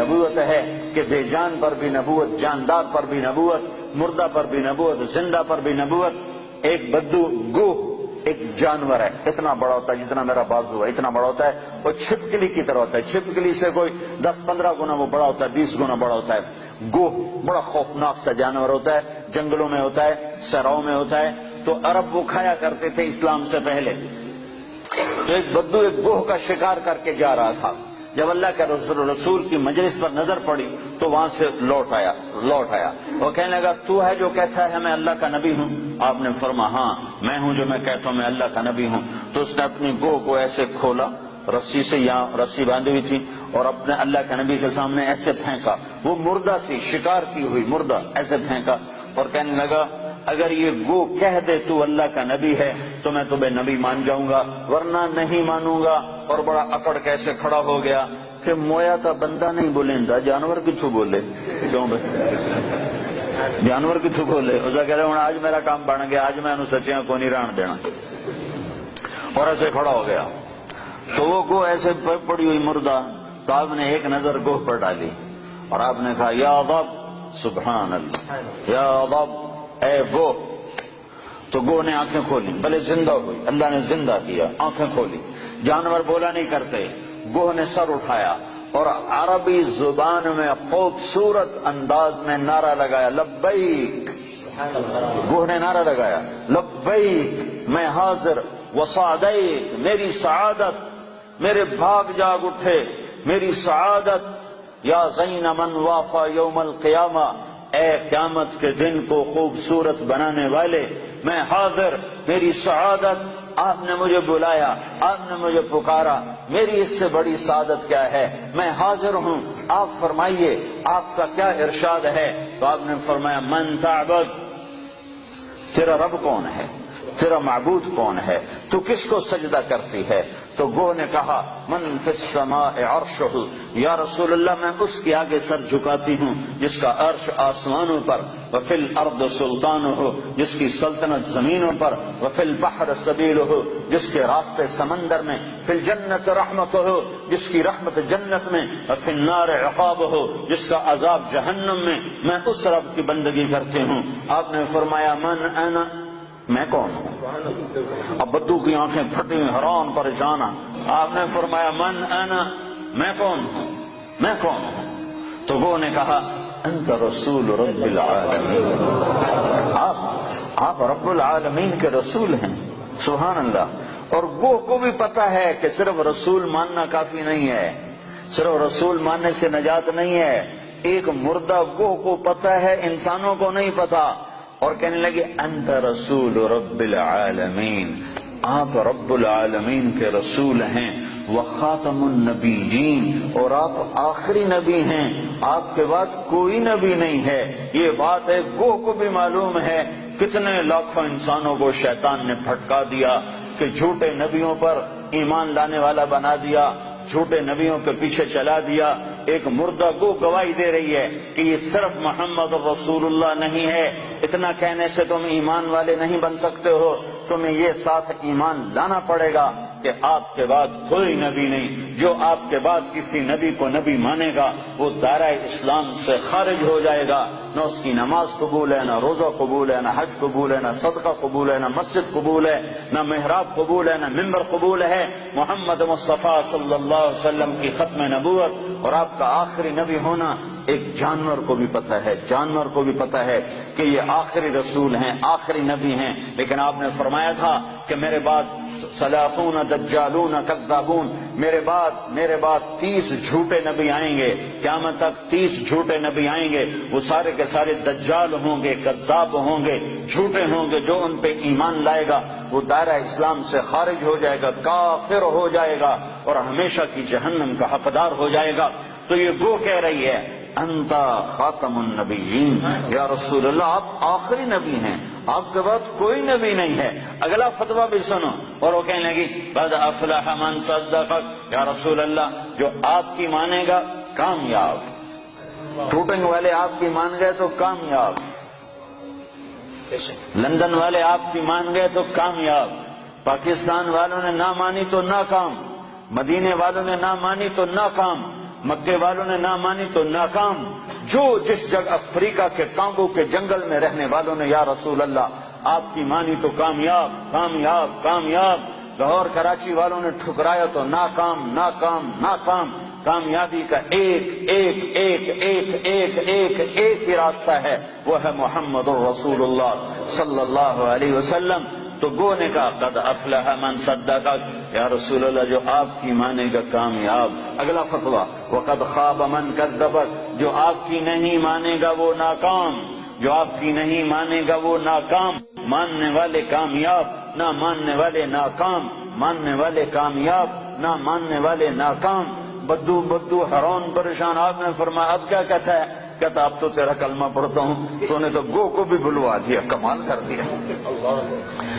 نبوت ہے کہ بے جان پر بھی نبوت، جاندار پر بھی نبوت، مردہ پر بھی نبوت، زندہ پر بھی نبوت۔ ایک بدو گوہ ایک جانور ہے، اتنا بڑا ہوتا ہے جتنا میرا بازو ہے، اتنا بڑا ہوتا ہے، وہ چھپکلی کی طرح ہوتا ہے، چھپکلی سے کوئی 10-15 گنا وہ بڑا ہوتا ہے، 20 گنا بڑا ہوتا ہے۔ گوہ بڑا خوفناک سا جانور ہوتا ہے، جنگلوں میں ہوتا ہے، صحراؤں میں ہوتا ہے۔ تو عرب وہ کھایا کرتے تھے اسلام سے پہلے۔ تو ایک بدو ایک گوہ کا شکار کر کے جا رہا تھا، جب اللہ کے رسول کی مجلس پر نظر پڑی تو وہاں سے لوٹ آیا۔ وہ کہنے لگا تو ہے جو کہتا ہے میں اللہ کا نبی ہوں؟ آپ نے فرمایا ہاں میں ہوں جو میں کہتا ہوں میں اللہ کا نبی ہوں۔ تو اس نے اپنی گوہ کو ایسے کھولا، رسی سے، یہاں رسی باندھی ہوئی تھی، اور اپنے اللہ کے نبی کے سامنے ایسے پھینکا۔ وہ مردہ تھی، شکار کی ہوئی مردہ، ایسے پھینکا اور کہنے لگا اگر یہ گو کہہ دے تو اللہ کا نبی ہے تو میں تمہیں نبی مان جاؤں گا، ورنہ نہیں مانوں گا۔ اور بڑا اکڑ کیسے کھڑا ہو گیا کہ مویا کا بندہ نہیں بولیندا، جانور کتھوں بولے؟ کیوں بھائی جانور کتھوں بولے؟ اسے کہہ رہے ہوں آج میرا کام بن گیا، آج میں انہوں سچیاں کو نہیں ران دینا، اور ایسے کھڑا ہو گیا۔ تو وہ گو ایسے پڑی ہوئی مردہ، تو آپ نے ایک نظر گوہ پر ڈالی اور آپ نے کہا یا ضب، سبحان اللہ، یا ضب، اے وہ۔ تو گو نے آنکھیں کھولی، بھلے زندہ ہوئی، اللہ نے زندہ کیا، آنکھیں کھولی۔ جانور بولا نہیں کرتے، گوہ نے سر اٹھایا اور عربی زبان میں خوبصورت انداز میں نعرہ لگایا لبیک۔ گوہ نے نعرہ لگایا لبیک، میں حاضر، وسعدیک، میری سعادت، میرے بھاگ جاگ اٹھے میری سعادت، یا زین من وافا یوم القیامہ، اے قیامت کے دن کو خوبصورت بنانے والے، میں حاضر، میری سعادت، آپ نے مجھے بلایا، آپ نے مجھے پکارا، میری اس سے بڑی سعادت کیا ہے؟ میں حاضر ہوں، آپ فرمائیے آپ کا کیا ارشاد ہے؟ تو آپ نے فرمایا من تعبد، تیرا رب کون ہے؟ تیرا معبود کون ہے؟ تو کس کو سجدہ کرتی ہے؟ تو گوہ نے کہا من فی السماء عرشہ، یا رسول اللہ میں اس کے آگے سر جھکاتی ہوں جس کا عرش آسمانوں پر، وفی الارض سلطانہ، جس کی سلطنت زمینوں پر، وفی البحر سبیلہ، جس کے راستے سمندر میں، فی الجنت رحمتہ، جس کی رحمت جنت میں، وفی النار عقابہ، جس کا عذاب جہنم میں، میں اس رب کی بندگی کرتی ہوں۔ آپ نے فرمایا من انا، میں کون ہوں؟ اب بدو کی آنکھیں پھٹی ہوئی، حیران پریشان۔ آپ نے فرمایا من انا، میں کون ہوں؟ میں کون ہوں؟ تو وہ نے کہا انت رسول رب العالمین، آپ رب العالمین کے رسول ہیں۔ سبحان اللہ۔ اور وہ کو بھی پتا ہے کہ صرف رسول ماننا کافی نہیں ہے، صرف رسول ماننے سے نجات نہیں ہے۔ ایک مردہ گوہ کو پتا ہے، انسانوں کو نہیں پتا، اور کہنے لگے انت رسول رب العالمین، آپ رب العالمین کے رسول ہیں، وخاتم النبیین، اور آپ آخری نبی ہیں، آپ کے بعد کوئی نبی نہیں ہے۔ یہ بات ہے گوہ کو بھی معلوم ہے۔ کتنے لاکھوں انسانوں کو شیطان نے پھٹکا دیا کہ جھوٹے نبیوں پر ایمان لانے والا بنا دیا، جھوٹے نبیوں کے پیچھے چلا دیا۔ ایک مردہ گو گواہی دے رہی ہے کہ یہ صرف محمد رسول اللہ نہیں ہے، اتنا کہنے سے تم ایمان والے نہیں بن سکتے ہو، تمہیں یہ ساتھ ایمان لانا پڑے گا کہ آپ کے بعد کوئی نبی نہیں۔ جو آپ کے بعد کسی نبی کو نبی مانے گا وہ دائرہ اسلام سے خارج ہو جائے گا، نہ اس کی نماز قبول ہے، نہ روزہ قبول ہے، نہ حج قبول ہے، نہ صدقہ قبول ہے، نہ مسجد قبول ہے، نہ محراب قبول ہے، نہ ممبر قبول ہے۔ محمد مصطفیٰ صلی اللہ علیہ وسلم کی ختم نبوت اور آپ کا آخری نبی ہونا ایک جانور کو بھی پتہ ہے، جانور کو بھی پتہ ہے کہ یہ آخری رسول ہیں، آخری نبی ہیں۔ لیکن آپ نے فرمایا تھا کہ میرے بعد سلاطون دجالون کذابون، میرے بعد 30 جھوٹے نبی آئیں گے، قیامت تک 30 جھوٹے نبی آئیں گے، وہ سارے کے سارے دجال ہوں گے، کذاب ہوں گے، جھوٹے ہوں گے۔ جو ان پہ ایمان لائے گا وہ دائرہ اسلام سے خارج ہو جائے گا، کافر ہو جائے گا اور ہمیشہ کی جہنم کا حقدار ہو جائے گا۔ تو یہ گو کہہ رہی ہے انت خاتم النبیین، یا رسول اللہ آپ آخری نبی ہیں، آپ کے بعد کوئی نبی نہیں ہے۔ اگلا فتویٰ بھی سنو، اور وہ کہنے لگی قد افلح من صدقک، یا رسول اللہ جو آپ کی مانے گا کامیاب، ٹوٹنگ والے آپ کی مان گئے تو کامیاب، لندن والے آپ کی مان گئے تو کامیاب، پاکستان والوں نے نہ مانی تو ناکام، مدینے والوں نے نہ مانی تو ناکام، مکے والوں نے نہ مانی تو ناکام. جو جس جگہ افریقہ کے کانگو کے جنگل میں رہنے والوں نے یا رسول اللہ آپ کی مانی تو کامیاب کامیاب کامیاب. لاہور کراچی والوں نے ٹھکرایا تو ناکام ناکام ناکام. کامیابی کا ایک ایک ایک ایک ایک ایک ایک ہی راستہ ہے، وہ ہے محمد الرسول اللہ صلی اللہ علیہ وسلم. تو گو نے کہا قد افلح من صدقک، یا رسول اللہ جو آپ کی مانے گا کامیاب. اگلا فتویٰ وقد خاب من کذبک، جو آپ کی نہیں مانے گا وہ ناکام، جو آپ کی نہیں مانے گا وہ ناکام. ماننے والے کامیاب، نہ ماننے والے ناکام. ماننے والے کامیاب، نہ ماننے والے ناکام. بدو بدو حرون پریشان. آپ نے فرمایا اب کیا کہتا ہے؟ کہتا اب تو تیرا کلمہ پڑھتا ہوں. تو نے تو گو کو بھی بلوا دیا، کمال کر دیا.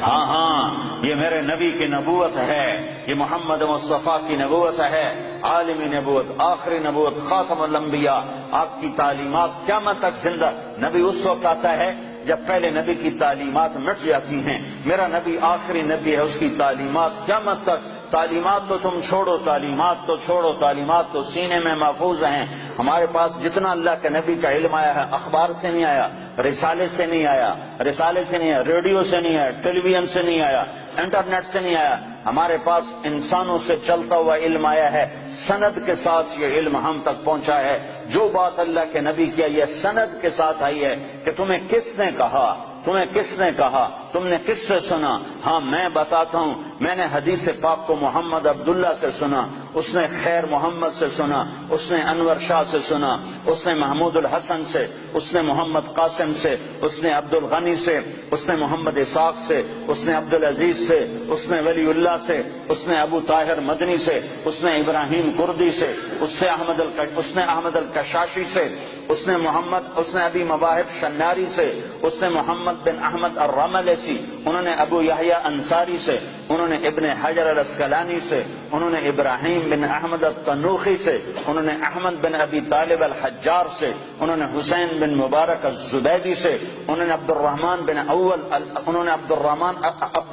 ہاں ہاں یہ میرے نبی کی نبوت ہے، یہ محمد مصطفیٰ کی نبوت ہے، عالمی نبوت، آخری نبوت، خاتم الانبیاء. آپ کی تعلیمات قیامت تک زندہ. نبی اس وقت آتا ہے جب پہلے نبی کی تعلیمات مٹ جاتی ہیں. میرا نبی آخری نبی ہے، اس کی تعلیمات قیامت تک. تعلیمات تو تم چھوڑو، تعلیمات تو چھوڑو، تعلیمات تو سینے میں محفوظ ہیں. ہمارے پاس جتنا اللہ کے نبی کا علم آیا ہے اخبار سے نہیں آیا، رسالے سے نہیں آیا، رسالے سے نہیں آیا، ریڈیو سے نہیں آیا، ٹیلی ویژن سے نہیں آیا، انٹرنیٹ سے نہیں آیا. ہمارے پاس انسانوں سے چلتا ہوا علم آیا ہے، سند کے ساتھ یہ علم ہم تک پہنچا ہے. جو بات اللہ کے نبی کی یہ سند کے ساتھ آئی ہے کہ تمہیں کس نے کہا، تمہیں کس نے کہا، تم نے کس سے سنا. ہاں میں بتاتا ہوں، میں نے حدیث پاک کو محمد عبداللہ سے سنا، اس نے خیر محمد سے سنا، اس نے انور شاہ سے سنا، اس نے محمود الحسن سے، اس نے محمد قاسم سے، اس نے عبد الغنی سے، اس نے محمد اسحاق سے، اس نے عبد العزیز سے، اس نے ولی اللہ سے، اس نے ابو طاہر مدنی سے، اس نے ابراہیم کردی سے، اس نے احمد الکشاشی سے، اس نے ابی مواہب شناری سے، اس نے محمد بن احمد الرملسی، انہوں نے ابو یحییٰ انصاری سے، انہوں نے ابن حجر الاسقلانی سے، انہوں نے ابراہیم بن احمد التنوخی سے، انہوں نے احمد بن ابی طالب الحجار سے، انہوں نے حسین بن مبارک الزبیدی سے، انہوں نے عبد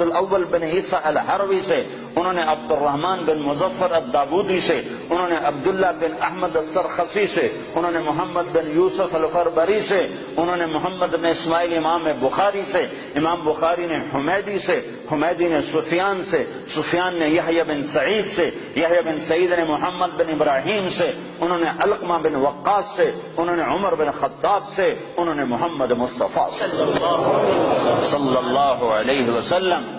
الاول بن عیسیٰ الحروی سے، انہوں نے عبد الرحمن بن مظفر الداودی سے، انہوں نے عبداللہ بن احمد السرخسی سے، انہوں نے محمد بن یوسف الفربری سے، انہوں نے محمد بن اسماعیل امام بخاری سے، امام بخاری نے حمیدی سے، حمیدی نے سفیان سے، سفیان نے یحییٰ بن سعید سے، یحییٰ بن سعید نے محمد بن ابراہیم سے، انہوں نے علقمہ بن وقاص سے، انہوں نے عمر بن خطاب سے، انہوں نے محمد مصطفیٰ صلی اللہ علیہ وسلم.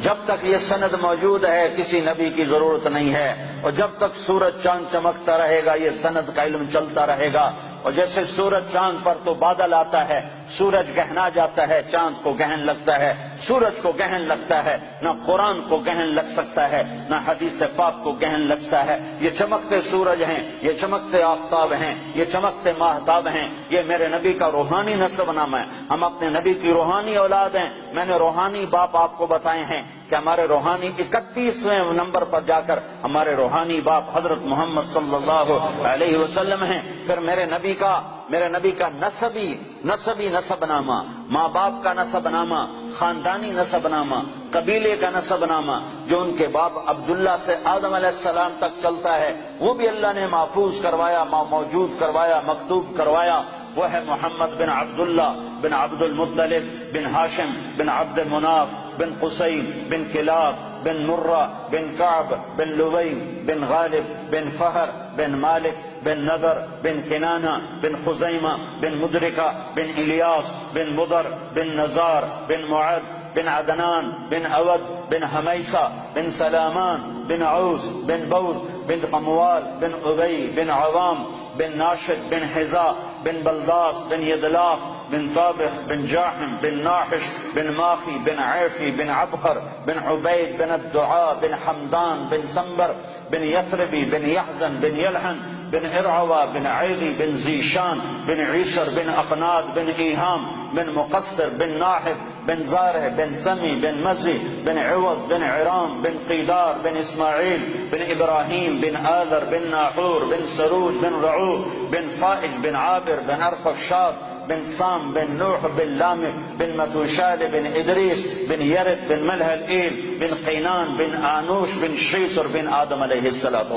جب تک یہ سند موجود ہے کسی نبی کی ضرورت نہیں ہے، اور جب تک سورج چاند چمکتا رہے گا یہ سند کا علم چلتا رہے گا. اور جیسے سورج چاند پر تو بادل آتا ہے، سورج گہنا جاتا ہے، چاند کو گہن لگتا ہے، سورج کو گہن لگتا ہے. نہ قرآن کو گہن لگ سکتا ہے، نہ حدیث پاک کو گہن لگتا ہے. یہ چمکتے سورج ہیں، یہ چمکتے آفتاب ہیں، یہ چمکتے ماہتاب ہیں. یہ میرے نبی کا روحانی نسب نام ہے. ہم اپنے نبی کی روحانی اولاد ہیں. میں نے روحانی باپ آپ کو بتائے ہیں کہ ہمارے روحانی 31ویں نمبر پر جا کر ہمارے روحانی باپ حضرت محمد صلی اللہ علیہ وسلم ہیں. پھر میرے نبی کا نسبی نسب نامہ، ماں باپ کا نسب نامہ، خاندانی نسب نامہ، قبیلے کا نسب نامہ، جو ان کے باپ عبداللہ سے آدم علیہ السلام تک چلتا ہے، وہ بھی اللہ نے محفوظ کروایا، موجود کروایا، مکتوب کروایا. وہ ہے محمد بن عبداللہ بن عبد المطلب بن ہاشم بن عبد مناف بن قصی بن کلاب بن مرہ بن کعب بن لوی بن غالب بن فہر بن مالک بن نضر بن کنانہ بن خزیمہ بن مدرکہ بن الیاس بن مضر بن نزار بن معد بن عدنان بن اود بن حمیسہ بن سلامان بن عوز بن بوز بن قموال بن ابی بن عوام بن ناشد بن حذاء بن بلداس بن یدلاف بن طابخ بن جاحم بن ناحش بن ماخی بن عیفی بن عبقر بن عبید بن الدعاء بن حمدان بن سنبر بن یثربی بن یحزن بن یلحن بن ارعوى بن عیلی بن زیشان بن عیسر بن اقناد بن ایہام بن مقصر بن ناحف بن زارع بن سمی بن مزی بن عوض بن عرام بن قیدار بن اسماعیل بن ابراہیم بن آذر بن ناحور بن سرود بن رعو بن فائج بن عابر بن ارفخشاد بن سام بن نوح بن لامک بن متوشال بن ادریس بن یرد بن ملح الایل بن قینان بن آنوش بن شیس اور بن آدم علیہ السلام.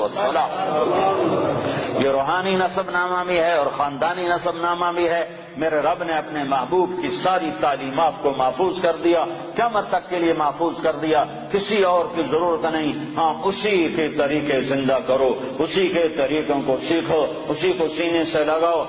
یہ روحانی نسب نامہ بھی ہے اور خاندانی نسب نامہ بھی ہے. میرے رب نے اپنے محبوب کی ساری تعلیمات کو محفوظ کر دیا، قیامت تک کے لیے محفوظ کر دیا، کسی اور کی ضرورت نہیں. ہاں اسی کے طریقے زندہ کرو، اسی کے طریقوں کو سیکھو، اسی کو سینے سے لگاؤ.